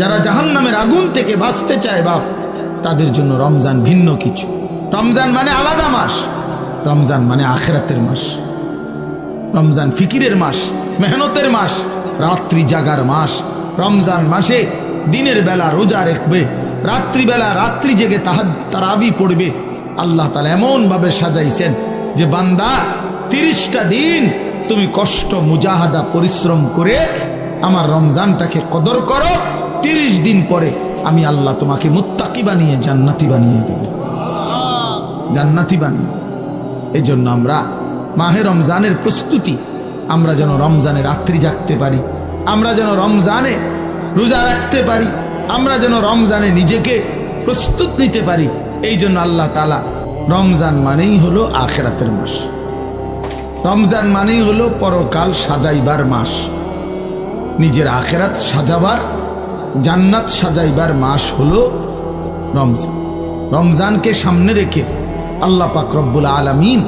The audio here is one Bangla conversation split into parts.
যারা জাহান্নামের আগুন থেকে বাঁচতে চায় বাপ, তাদের জন্য রমজান ভিন্ন কিছু। রমজান মানে আলাদা মাস, রমজান মানে আখিরাতের মাস, রমজান ফিকিরের মাস, মেহনতের মাস, রাত্রি জাগার মাস। রমজান মাসে দিনের বেলা রোজা রাখবে, রাত্রিবেলা রাত্রি জেগে তারাবি পড়বে। আল্লাহ তাআলা এমন ভাবে সাজাইছেন যে বান্দা 30টা দিন তুমি কষ্ট মুজাহাদা পরিশ্রম করে আমার রমজানটাকে কদর করো, 30 দিন পরে আমি আল্লাহ তোমাকে মুত্তাকি বানিয়ে জান্নাতি বানিয়ে দেব, জান্নাতি বানিয়ে। এই জন্য আমরা মাহে রমজানের প্রস্তুতি, আমরা যেন রমজানে রাত্রি জাগতে পারি, আমরা যেন রমজানে রোজা রাখতে পারি, আমরা যেন রমজানে নিজেকে প্রস্তুত নিতে পারি। এই জন্য আল্লাহ তাআলা রমজান মানেই হলো আখিরাতের মাস, রমজান মানেই হলো পরকাল সাজাইবার মাস, নিজের আখিরাত সাজাবার, জান্নাত সাজাইবার মাস হলো রমজান। রমজানকে সামনে রেখে আল্লাহ পাক রব্বুল আলামিন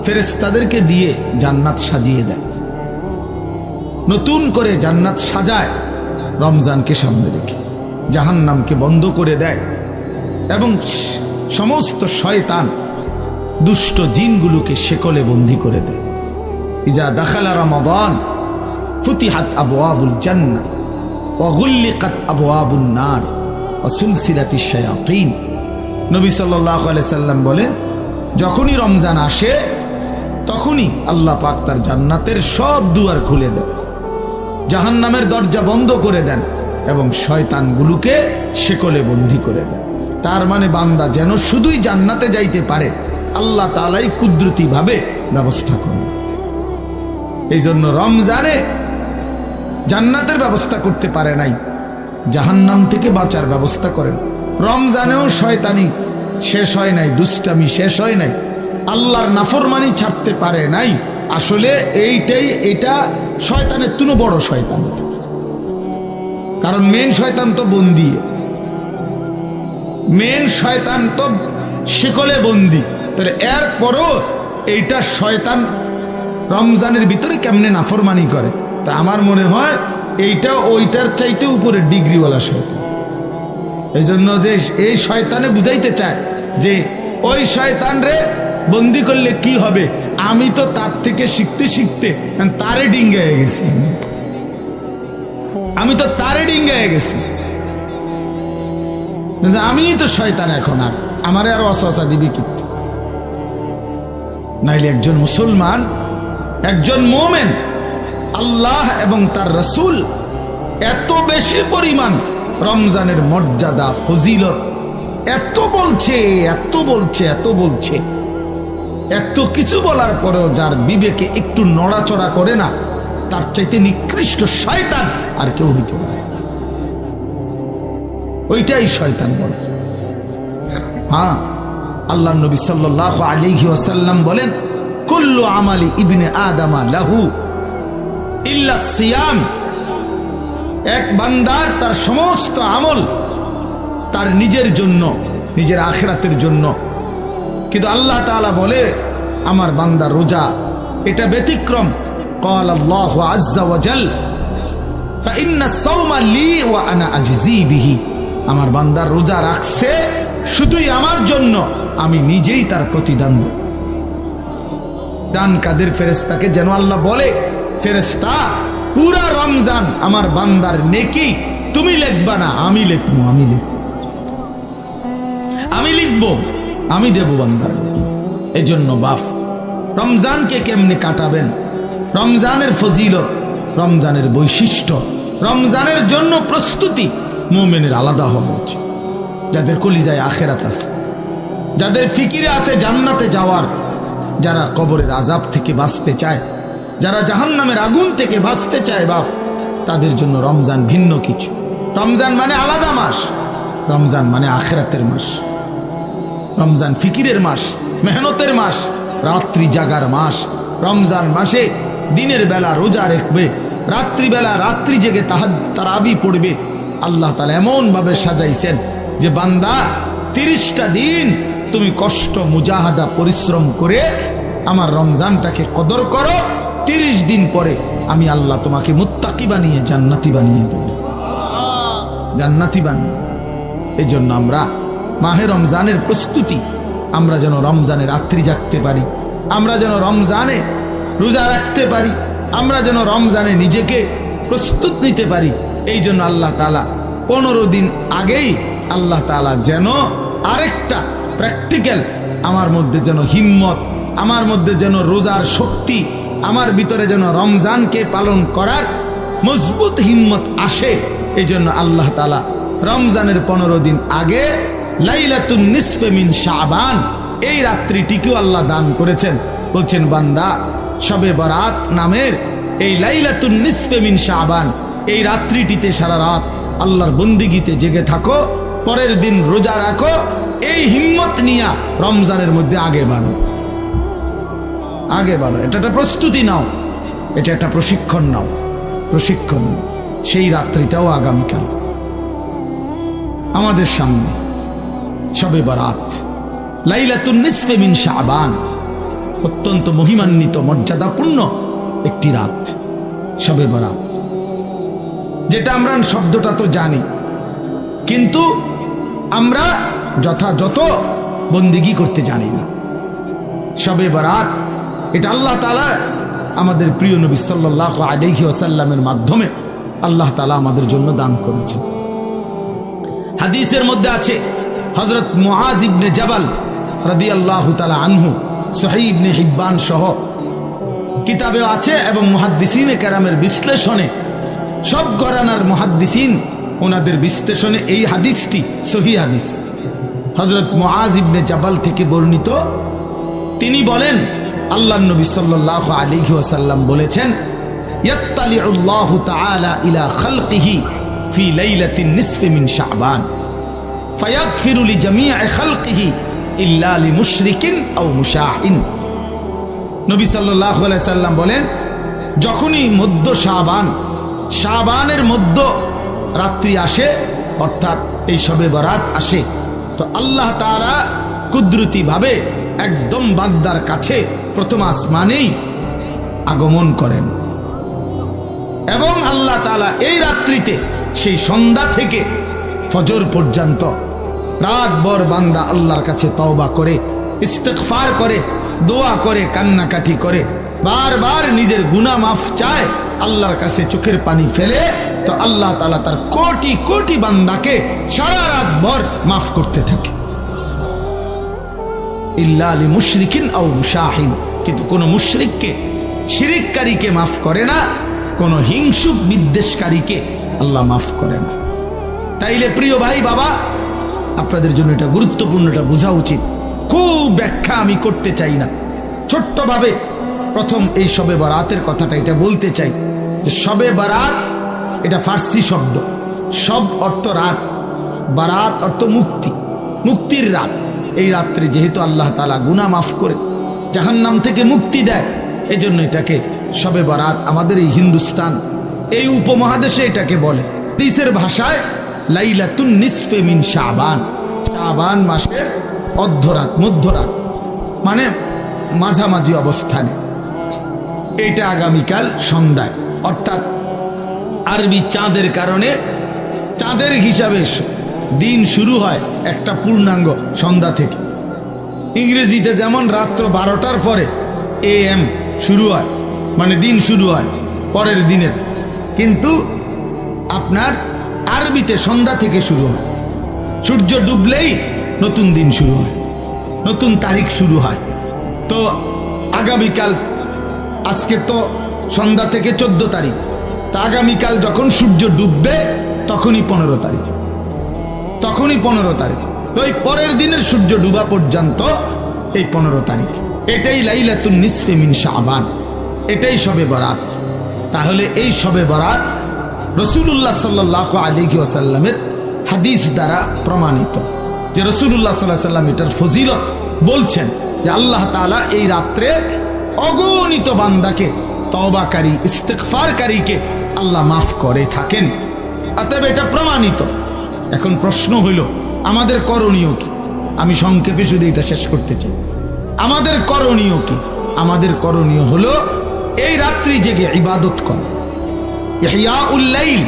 ফেরেশতাদেরকে দিয়ে জান্নাত সাজিয়ে দেয়, নতুন করে জান্নাত সাজায় রমজানকে সামনে রেখে, জাহান্নামকে বন্ধ করে দেয় এবং সমস্ত শয়তান দুষ্ট জিনগুলোকে শেকলে বন্দী করে দেয়। ইজা দাখালা রমাদান ফুতিহাত আবওয়াবুল জান্নাহ ওয়া গুল্লিকাত আবওয়াবুন নার ওয়া সুলসিলাতিশ শায়াতিন। নবী সাল্লাল্লাহু আলাইহি সাল্লাম বলেন, যখনই রমজান আসে তখনই আল্লাহ পাক তার জান্নাতের সব দুয়ার খুলে দেন, জাহান্নামের দরজা বন্ধ করে দেন এবং শয়তানগুলোকে শেকলে বন্দী করে দেন। তার মানে বান্দা যেন শুধুই জান্নাতে যাইতে পারে, আল্লাহ তাআলাই কুদরতি ভাবে ব্যবস্থা করেন। এই জন্য রমজানে জান্নাতের ব্যবস্থা করতে পারে নাই, জাহান্নাম থেকে বাঁচার ব্যবস্থা করেন। রমজানেও শয়তানি শেষ হয় নাই, দুষ্টামি শেষ হয় নাই, আল্লাহর নাফরমানি ছাড়তে পারে নাই। আসলে এটা শয়তানের তুনো বড় শয়তান, কারণ মেন শয়তান তো বন্দী, মেন শয়তান তো শিকলে বন্দী। তাহলে এরপরও এইটা শয়তান রমজানের ভিতরে কেমনে নাফরমানি করে, তা আমার মনে হয় এইটা ওইটার চাইতে উপরে ডিগ্রিওয়ালা শয়তান। এই জন্য যে এই শয়তানে বুঝাইতে চায় যে ওই শয়তান রে বন্দি করলে কি হবে, আমি তো তার থেকে শিখতে শিখতে তারে ডিঙ্গায় গেছি, আমি তো তারে ডিঙ্গায় গেছি, আমি তো শয়তান এখন, আর আমারে আর ওয়াসওয়াসা দিবি কিন্তু। নাইলে একজন মুসলমান, একজন মুমিন আল্লাহ এবং তার রাসূল এত বেশি পরিমাণ রমজানের মর্যাদা ফজিলত এত বলছে, এত বলছে, এত বলছে, এত কিছু বলার পরেও যার বিবেকে একটু নড়াচড়া করে না, তার চাইতে নিকৃষ্ট শয়তান আর কেউ হইতে পারে। ওইটাই শয়তান বলে। হ্যাঁ, আল্লাহ নবী সাল্লাল্লাহু আলাইহি ওয়াসাল্লাম বলেন, কুল্লু আমালি ইবনে আদামা লাহু ইল্লা সিয়াম। এক বান্দার তার সমস্ত আমল তার নিজের জন্য, নিজের আখিরাতের জন্য, কিন্তু আল্লাহ তাআলা বলে আমার বান্দার রোজা এটা ব্যতিক্রম। ক্বাল আল্লাহু আযজা ওয়া জাল ফাইন্না সাওমা লি ওয়া আনা আজজি বিহি। আমার বান্দার রোজা রাখছে শুধুই আমার জন্য, আমি নিজেই তার প্রতিদান দেব। ডান কাদের ফেরেশতাকে যেন আল্লাহ বলে, ফেরেশতা পুরা রমজান আমার বান্দার নেকি তুমি লিখবা না, আমি লিখবো, আমি লিখবো, আমি দেব বান্দার। এই জন্য বাপ, রমজানকে কেমনে কাটাবেন, রমজানের ফজিলত, রমজানের বৈশিষ্ট্য, রমজানের জন্য প্রস্তুতি মুমিনের আলাদা হওয়া উচিত। যাদের কলিজায় আখিরাত আছে, যাদের ফিকিরে আছে জান্নাতে যাওয়ার, যারা কবরের আযাব থেকে বাঁচতে চায়, যারা জাহান্নামের আগুন থেকে বাঁচতে চায় বাপ, তাদের জন্য রমজান ভিন্ন কিছু। রমজান মানে আলাদা মাস, রমজান মানে আখিরাতের মাস, রমজান ফিকিরের মাস, মেহনতের মাস, রাত্রি জাগার মাস। রমজান মাসে দিনের বেলা রোজা রাখবে, রাত্রিবেলা রাত্রি জেগে তারাবি পড়বে। আল্লাহ তাআলা এমন ভাবে সাজাইছেন যে বান্দা 30টা দিন তুমি কষ্ট মুজাহাদা পরিশ্রম করে আমার রমজানটাকে কদর করো, 30 দিন পরে আমি আল্লাহ তোমাকে মুত্তাকি বানিয়ে জান্নাতি বানিয়ে দেব, জান্নাতি বানান। এই জন্য আমরা মাহে রমজানের প্রস্তুতি, আমরা যেন রমজানে রাত্রি জাগতে পারি, আমরা যেন রমজানে রোজা রাখতে পারি, আমরা যেন রমজানে নিজেকে প্রস্তুত নিতে পারি। এই জন্য আল্লাহ তাআলা 15 দিন আগেই আল্লাহ তাআলা যেন আরেকটা প্র্যাকটিক্যাল আমার মধ্যে যেন হিম্মত, আমার মধ্যে যেন রোজার শক্তি, আমার ভিতরে যেন রমজানকে পালন করার মজবুত হিম্মত আসে। এই জন্য আল্লাহ তাআলা রমজানের 15 দিন আগে লাইলাতুন নিসফে মিন শাবান এই রাত্রিটিকেও আল্লাহ দান করেছেন। বলছেন, বান্দা শবে বরাত নামের এই লাইলাতুন নিসফে মিন শাবান এই রাত্রিটিতে সারা রাত আল্লাহর বন্দিগিতে জেগে থাকো, পরের দিন রোজা রাখো। এই হিম্মত নিয়ে রমজানের মধ্যে আগে বাড়ো, আগে বাড়ো। এটা একটা প্রস্তুতি নাও, এটা একটা প্রশিক্ষণ নাও, প্রশিক্ষণ। সেই রাত্রিটাও আগামীকাল আমাদের সামনে। শবে বরাত লাইলাতুন নিসফে মিন শাবান, অত্যন্ত মহিমান্বিত মর্যাদাপূর্ণ একটি রাত শবে বরাত, যেটা আমরা শব্দটা তো জানি, কিন্তু আমরা যথাযথ বন্দিগি করতে জানি না। শবে বরাত এটা আল্লাহ তাআলা আমাদের প্রিয় নবী সাল্লাল্লাহু আলাইহি ওয়াসাল্লামের মাধ্যমে আল্লাহ তাআলা আমাদের জন্য দান করেছেন। হাদিসের মধ্যে আছে, হযরত মুআজ ইবনে জাবাল রাদিয়াল্লাহু তাআলা আনহু, সহিহ ইবনে হিব্বান সহ কিতাবে আছে, এবং মুহাদ্দিসিনে কেরামের বিশ্লেষণে, সব ঘরানার মুহাদ্দিসিন ওনাদের বিশ্লেষণে এই হাদিসটি সহিহ হাদিস। হযরত মুআজ ইবনে জাবাল থেকে বর্ণিত, তিনি বলেন, আল্লাহর নবী সাল্লাল্লাহু আলাইহি ওয়াসাল্লাম বলেছেন, ইয়াত্তালিউল্লাহু তাআলা ইলা খালকিহি ফি লাইলাতিন নিসফি মিন শাবান ফায়াগফিরু লিজামিই খালকিহি ইল্লা লিমুশরিকিন আও মুশাহিন। নবী সাল্লাল্লাহু আলাইহি সাল্লাম বলেন, যখনই মধ্য শাবান, শাবানের মধ্য রাত্রি আসে, অর্থাৎ এই শবে বরাত আসে, তো আল্লাহ তাআলা কুদরতি ভাবে একদম বান্দার কাছে প্রথম আসমানেই আগমন করেন, এবং আল্লাহ তাআলা এই রাত্রিতে সেই সন্ধ্যা থেকে ফজর পর্যন্ত রাতভর বান্দা আল্লাহর কাছে তওবা করে, ইস্তিগফার করে, দোয়া করে, কান্নাকাটি করে, বারবার নিজের গুনাহ মাফ চায়, আল্লাহর কাছে চোখের পানি ফেলে, তো আল্লাহ তাআলা তার কোটি কোটি বান্দাকে সারা রাত ভর মাফ করতে থাকে। ইল্লা লিমুশরিকিন আও মুশাহিন, কিন্তু কোন মুশরিককে, শিরিককারীকে মাফ করে না, কোন হিংসুক বিদ্বেষকারীকে আল্লাহ মাফ করে না। তাইলে প্রিয় ভাই বাবা, আপনাদের জন্য এটা গুরুত্বপূর্ণ, এটা বোঝা উচিত। খুব ব্যাখ্যা আমি করতে চাই না, ছোট্টভাবে প্রথম এই শবে বরাতের কথাটা এটা বলতে চাই যে শবে বরাত এটা ফার্সি শব্দ, সব অর্থ রাত, বারাত অর্থ মুক্তি, মুক্তির রাত। এই রাত্রে যেহেতু আল্লাহ তাআলা গুনাহ মাফ করে জাহান্নাম থেকে মুক্তি দেয়, এই জন্য এটাকে শবে বরাত আমাদের এই হিন্দুস্তান, এই উপমহাদেশে এটাকে বলে। হাদিসের ভাষায় লাইলাতুন নিসফে মিন শাবান, শাবান মাসের অর্ধরাত, মধ্যরাত, মানে মাঝামাঝি অবস্থানে। এটা আগামীকাল সন্ধ্যায়, অর্থাৎ আরবি চাঁদের কারণে, চাঁদের হিসাবে দিন শুরু হয় একটা পূর্ণাঙ্গ সন্ধ্যা থেকে। ইংরেজিতে যেমন রাত্র 12টার পরে AM শুরু হয়, মানে দিন শুরু হয় পরের দিনের, কিন্তু আপনার আরবিতে সন্ধ্যা থেকে শুরু হয়। সূর্য ডুবলেই নতুন দিন শুরু হয়, নতুন তারিখ শুরু হয়। তো আগামীকাল, আজকে তো সন্ধ্যা থেকে 14 তারিখ, তা আগামীকাল যখন সূর্য ডুববে তখনই 15 তারিখ, তখনই 15 তারিখ। তো এই পরের দিনের সূর্য ডুবা পর্যন্ত এই 15 তারিখ, এটাই লাইলাতুন নিসফে মিন শাবান, এটাই শবে বরাত। তাহলে এই শবে বরাত রাসূলুল্লাহ সাল্লাল্লাহু আলাইহি ওয়াসাল্লামের হাদিস দ্বারা প্রমাণিত, যে রাসূলুল্লাহ সাল্লাল্লাহু আলাইহি ওয়াসাল্লাম এটার ফজিলত বলছেন, যে আল্লাহ তাআলা এই রাত্রে অগণিত বান্দাকে, তওবাকারী, ইস্তিগফারকারীকে আল্লাহ মাফ করে থাকেন। অতএব এটা প্রমাণিত। এখন প্রশ্ন হইল, আমাদের করণীয় কি? আমি সংক্ষেপে শুধু এটা শেষ করতে চাই। আমাদের করণীয় কি? আমাদের করণীয় হলো এই রাত্রি জেগে ইবাদত করা, ইহইয়াউল লাইল,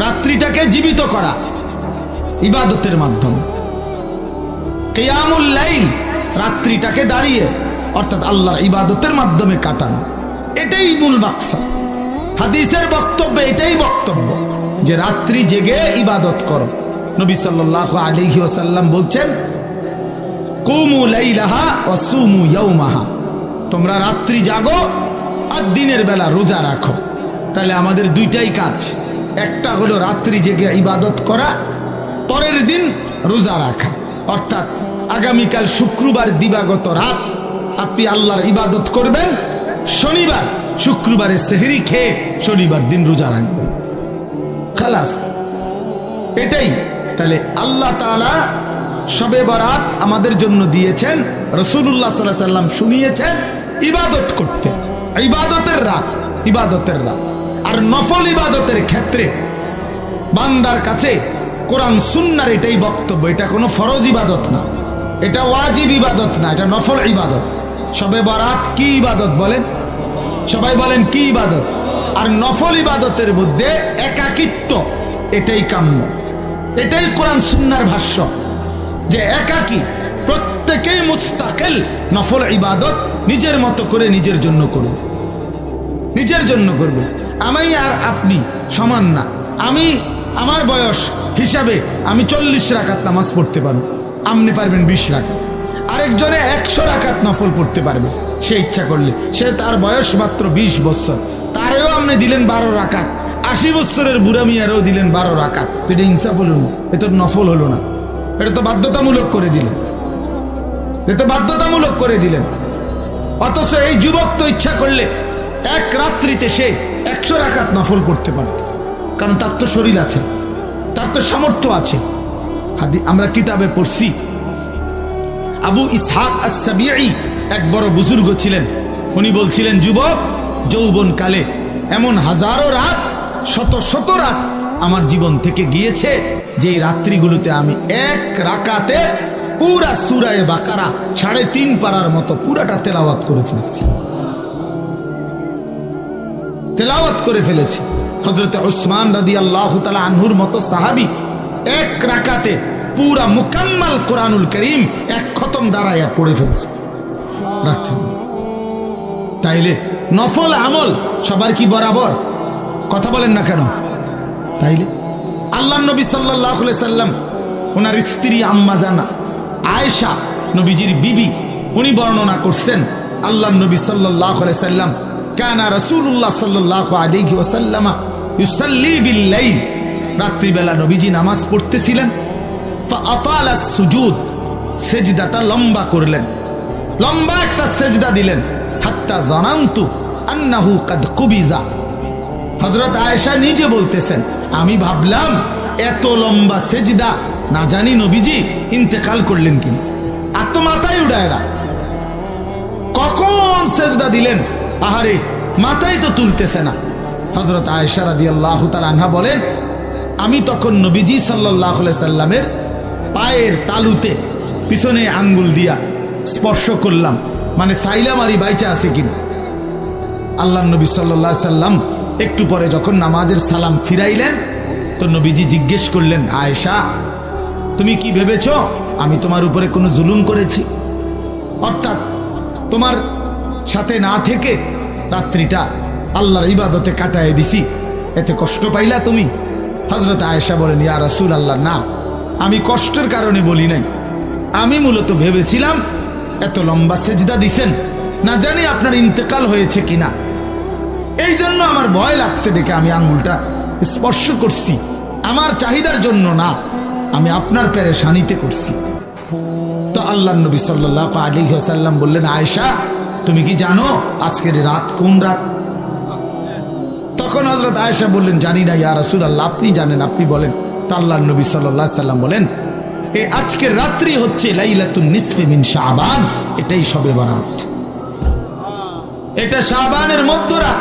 রাত্রিটাকে জীবিত করা ইবাদতের মাধ্যমে। কিয়ামুল লাইল, রাত্রিটাকে দাঁড়িয়ে অর্থাৎ আল্লাহর ইবাদতের মাধ্যমে কাটানো, এটাই মূল মাকসাদ। হাদিসের বক্তব্য এটাই বক্তব্য যে রাত্রি জেগে ইবাদত করো। নবী সাল্লাল্লাহু আলাইহি ওয়াসাল্লাম বলছেন, কুমু লাইলাহা ওয়া সুমু ইয়াওমাহা, তোমরা রাত্রি জাগো আর দিনের বেলা রোজা রাখো। তাহলে আমাদের দুইটাই কাজ, একটা হলো রাত্রি জেগে ইবাদত করা, পরের দিন রোজা রাখা। অর্থাৎ আগামীকাল শুক্রবার দিবাগত রাত আপনি আল্লাহর ইবাদত করবেন, শনিবার শুক্রবারের সেহরি খেয়ে শনিবার দিন রোজা রাখবেন, খালাস, এটাই। তাহলে আল্লাহ তাআলা শবে বরাত আমাদের জন্য দিয়েছেন, রাসূলুল্লাহ সাল্লাল্লাহু আলাইহি ওয়াসাল্লাম শুনিয়েছেন ইবাদত করতে, ইবাদতের রাত, ইবাদতের রাত। আর নফল ইবাদতের ক্ষেত্রে বান্দার কাছে কোরআন সুন্নাহর এটাই বক্তব্য, এটা কোনো ফরজ ইবাদত না, এটা ওয়াজিব ইবাদত না, এটা নফল ইবাদত। শবে বরাত কি ইবাদত বলেন? সবাই বলেন কি ইবাদত? আর নফল ইবাদতের মধ্যে একাকিত্ব, এটাই কাম্য, এটাই কোরআন সুন্নাহর ভাষ্য, যে একাকী, প্রত্যেকেই মুস্তাকিল নফল ইবাদত নিজের মতো করে নিজের জন্য করবে, নিজের জন্য করবে। আমি আর আপনি সমান না। আমি আমার বয়স হিসাবে আমি 40 রাকাত নামাজ পড়তে পারবো, আপনি পারবেন 20 রাকাত। আরেকজনে 100 রাকাত নফল পড়তে পারবে সে ইচ্ছা করলে, সে তার বয়স মাত্র 20 বছর, তারেও আপনি দিলেন 12 রাকাত, 80 বছরের বুড়া মিয়ারেও দিলেন 12 রাকাত। তো এটা ইনসাফ হলো না, এটা নফল হলো না, এটা তো বাধ্যতামূলক করে দিলেন, এটা বাধ্যতামূলক করে দিলেন। অথচ এই যুবক তো ইচ্ছা করলে এক রাত্রিতে সে 100 রাকাত নফল করতে পারত, কারণ তার তো শরীর আছে, তার তো সামর্থ্য আছে। আমরা কিতাবে পড়ছি, আবু ইসহাক আস-সাবিঈ এক বড় বুজুর্গ ছিলেন, উনি বলছিলেন, যুবক যৌবন কালে এমন হাজারো রাত, শত শত রাত আমার জীবন থেকে গিয়েছে, যে রাত্রিগুলোতে আমি এক রাকাতে পুরা সূরা বাকারা 3.5 পারার মতো পুরাটা তেলাওয়াত করে ফেলেছি, তেলাওয়াত করে ফেলেছি। হযরত উসমান রাদিয়াল্লাহু তাআলা আনহুর মতো সাহাবী এক রাকাতে পুরা মুকাম্মাল কোরআনুল কারীম এক খতম দাঁড়ায়া পড়ে ফেলছে রাত্রি। তাইলে নফল আমল সবার কি বরাবর? কথা বলেন না কেন? তাইলে আল্লাহর নবী সাল্লাল্লাহু আলাইহি সাল্লাম, ওনার স্ত্রী আম্মা জান আয়েশা, নবীজির বিবি, উনি বর্ণনা করছেন, আল্লাহর নবী সাল্লাল্লাহু আলাইহি সাল্লাম, কানা রাসূলুল্লাহ সাল্লাল্লাহু আলাইহি ওয়াসাল্লাম ইউসাল্লি বিল লাইল, রাত্রিবেলা নবীজি নামাজ পড়তেছিলেন। ফাআতালা সুজুদ, সেজদাটা লম্বা করলেন, লম্বা একটা সেজদা দিলেন। হাত্তা জানান্তু আন্নাহু কাদ কুবিজা, হযরত আয়েশা নিজে বলতেছেন, আমি ভাবলাম এত লম্বা সেজদা, না জানি নবীজি ইন্তেকাল করলেন কিনা। আর তো মাথায় উড়ায় না, কখন সেজদা দিলেন, আহারে মাথায় তো তুলতেছে না। হযরত আয়েশা রাদিয়াল্লাহু তাআলা আনহা বলেন, আমি তখন নবীজি সাল্লাল্লাহু আলাইহি সাল্লামের পায়ের তালুতে পিছনে আঙ্গুল দিয়া স্পর্শ করলাম, মানে সাইলাম আলী বাইচা আছে কিনা। আল্লাহর নবী সাল্লাল্লাহু আলাইহি সাল্লাম একটু পরে যখন নামাজের সালাম ফিরাইলেন, তো নবীজি জিজ্ঞেস করলেন, আয়েশা তুমি কি ভেবেছ আমি তোমার উপরে কোনো জুলুম করেছি? অর্থাৎ তোমার সাথে না থেকে রাত্রিটা আল্লাহর ইবাদতে কাটায় দিছি, এতে কষ্ট পাইলা তুমি? হযরত আয়েশা বলেন, ইয়া রাসূলুল্লাহ, না, আমি কষ্টের কারণে বলি নাই, আমি মূলত ভেবেছিলাম এত লম্বা সেজদা দিছেন, না জানি আপনার ইন্তেকাল হয়েছে কিনা, এই জন্য আমার ভয় লাগছে দেখে আমি আঙ্গুলটা স্পর্শ করছি, আমার চাহিদার জন্য না, আমি আপনার পেরেশানিতে করছি। তো আল্লাহর নবী সাল্লাল্লাহু আলাইহি ওয়াসাল্লাম বললেন, আয়েশা তুমি কি জানো আজকের রাত কোন রাত? তখন হযরত আয়েশা বললেন, জানি না ইয়া রাসূলুল্লাহ, আপনি জানেন, আপনি বলেন। তো আল্লাহর নবী সাল্লাল্লাহু আলাইহি ওয়াসাল্লাম বলেন, এই আজকের রাত্রি হচ্ছে লাইলাতুন নিসফি মিন শাবান, এটাই শবে বরাত, এটা শাবানের মধ্যরাত।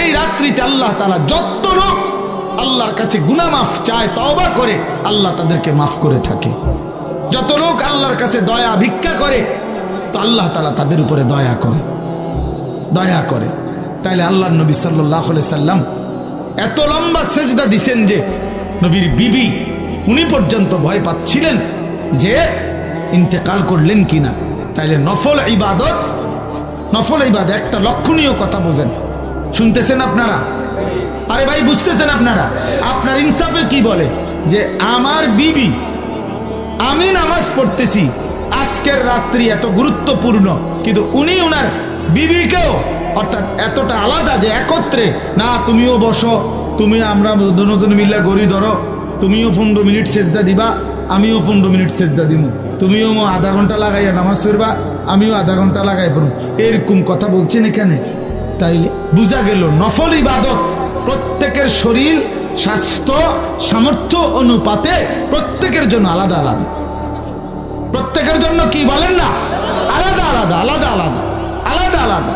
এই রাত্রিতে আল্লাহ তাআলা যত লোক আল্লাহর কাছে গুনাহ মাফ চায়, তওবা করে, আল্লাহ তাদেরকে মাফ করে থাকে। যত লোক আল্লাহর কাছে দয়া ভিক্ষা করে, তো আল্লাহ তাআলা তাদের উপরে দয়া করে, দয়া করে। তাইলে আল্লাহর নবী সাল্লাল্লাহু আলাইহি সাল্লাম এত লম্বা সেজদা দিছেন যে নবীর বিবি উনি পর্যন্ত ভয় পাচ্ছিলেন যে ইন্তেকাল করলেন কিনা। তাইলে নফল ইবাদত একটা লক্ষণীয় কথা বোঝেন। শুনতেছেন আপনারা? আরে ভাই বুঝতেছেন আপনারা? আপনার ইনসাফে কি বলে যে আমার বিবি, আমি নামাজ পড়তেছি, আজকের রাত্রি এত গুরুত্বপূর্ণ, কিন্তু উনি ওনার বিবিকেও অর্থাৎ এতটা আলাদা যে একত্রে না, তুমিও বসো, তুমি আমরা দুজন মিলে গড়ি ধরো, তুমিও 15 মিনিট সেজদা দিবা, আমিও 15 মিনিট সেজদা দিব, তুমিও আধা ঘন্টা লাগাইয়া নামাজ পড়বা, আমিও আধা ঘন্টা লাগাই পড়ব, এরকম কথা বলছেন এখানে। তাইলে বোঝা গেল নফল ইবাদত প্রত্যেকের শরীর স্বাস্থ্য সামর্থ্য অনুপাতে প্রত্যেকের জন্য আলাদা আলাদা, প্রত্যেকের জন্য কি বলেন না, আলাদা আলাদা আলাদা আলাদা আলাদা আলাদা।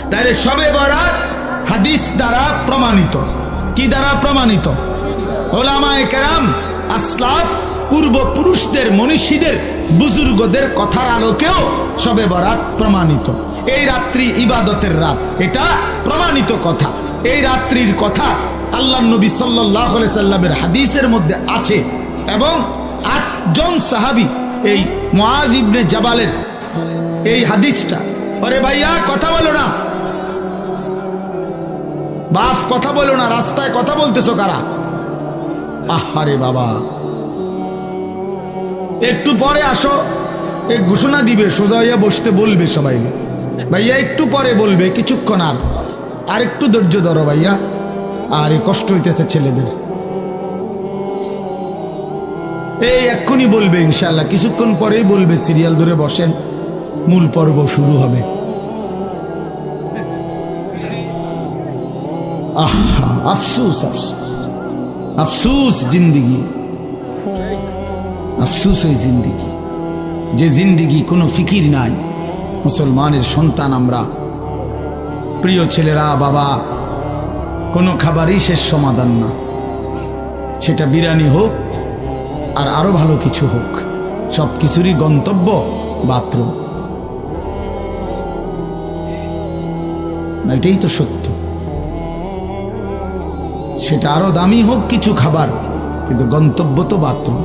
তাহলে শবে বরাত হাদিস দ্বারা প্রমাণিত। কি দ্বারা প্রমাণিত? ওলামায়ে কেরাম, আসলাফ, পূর্বপুরুষদের, মনীষীদের, বুজুর্গদের কথার আলোকেও শবে বরাত প্রমাণিত। এই রাত্রি ইবাদতের রাত, এটা প্রমাণিত কথা। এই রাত্রির কথা আল্লাহ নবী সাল্লাল্লাহু আলাইহি সাল্লামের হাদিসের মধ্যে আছে এবং 8 জন সাহাবী এই মুআজ ইবনে জাবালের এই হাদিসটা, আরে ভাইয়া কথা বলো না, বাপ কথা বলো না, রাস্তায় কথা বলতেছো কারা? আহারে বাবা, একটু পরে আসো, এই ঘোষণা দিবে, সোজা হইয়া বসতে বলবে সবাই, ভাইয়া একটু পরে বলবে, কিছুক্ষণ আর একটু ধৈর্য ধরো ভাইয়া, আর কষ্ট হইতেছে ছেলেদের, এই এক্ষুনি বলবে ইনশাআল্লাহ, কিছুক্ষণ পরেই বলবে, সিরিয়াল ধরে বসেন, মূল পর্ব শুরু হবে। আহা, আফসুস আফসুস আফসুস জিন্দিগি, আফসুস এই জিন্দিগি, যে জিন্দিগি কোনো ফিকির নাই। মুসলমানের সন্তান আমরা, প্রিয় ছেলেরা, বাবা, কোনো খাবারই শেষ সমাধান না, সেটা বিরিয়ানি হোক আর আরো ভালো কিছু হোক, সব কিছুরই গন্তব্য বাথরুম। এটাই তো সত্য। সেটা আরো দামি হোক কিছু খাবার, কিন্তু গন্তব্য তো বাথরুম।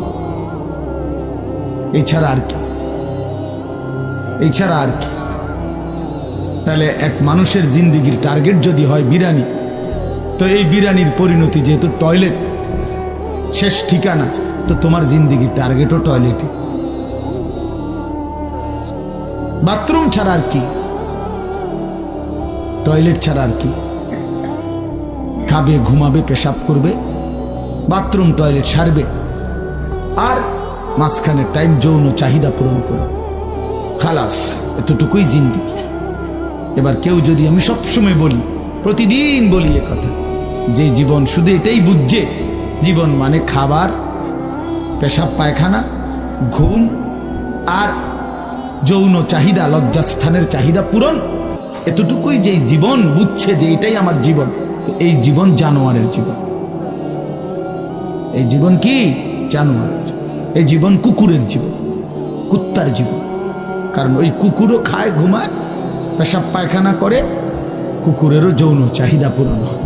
এছাড়া আর কি, এছাড়া আর কি? তাহলে এক মানুষের জিন্দিগির টার্গেট যদি হয় বিরিয়ানি, তো এই বিরিয়ানির পরিণতি যেহেতু টয়লেট শেষ ঠিকানা, তো তোমার জিন্দিগির টার্গেটও টয়লেটে। বাথরুম ছাড়া আর কি, টয়লেট ছাড়া আর কি? খাবে, ঘুমাবে, পেশাব করবে, বাথরুম টয়লেট সারবে, আর মাঝখানে টাইম যৌন চাহিদা পূরণ করবে, খালাস, এতটুকুই জিন্দিগি। এবার কেউ যদি, আমি সবসময় বলি, প্রতিদিন বলি এ কথা, যে জীবন শুধু এটাই বুঝছে, জীবন মানে খাবার, পেশাব পায়খানা, ঘুম আর যৌন চাহিদা, লজ্জাস্থানের চাহিদা পূরণ, এতটুকুই যে জীবন বুঝছে যে এটাই আমার জীবন, তো এই জীবন জানোয়ারের জীবন। এই জীবন কি? জানোয়ারের জীবন। এই জীবন কুকুরের জীবন, কুত্তার জীবন। কারণ ওই কুকুরও খায়, ঘুমায়, পেশাব পায়খানা করে, কুকুরেরও যৌন চাহিদা পূরণ হয়।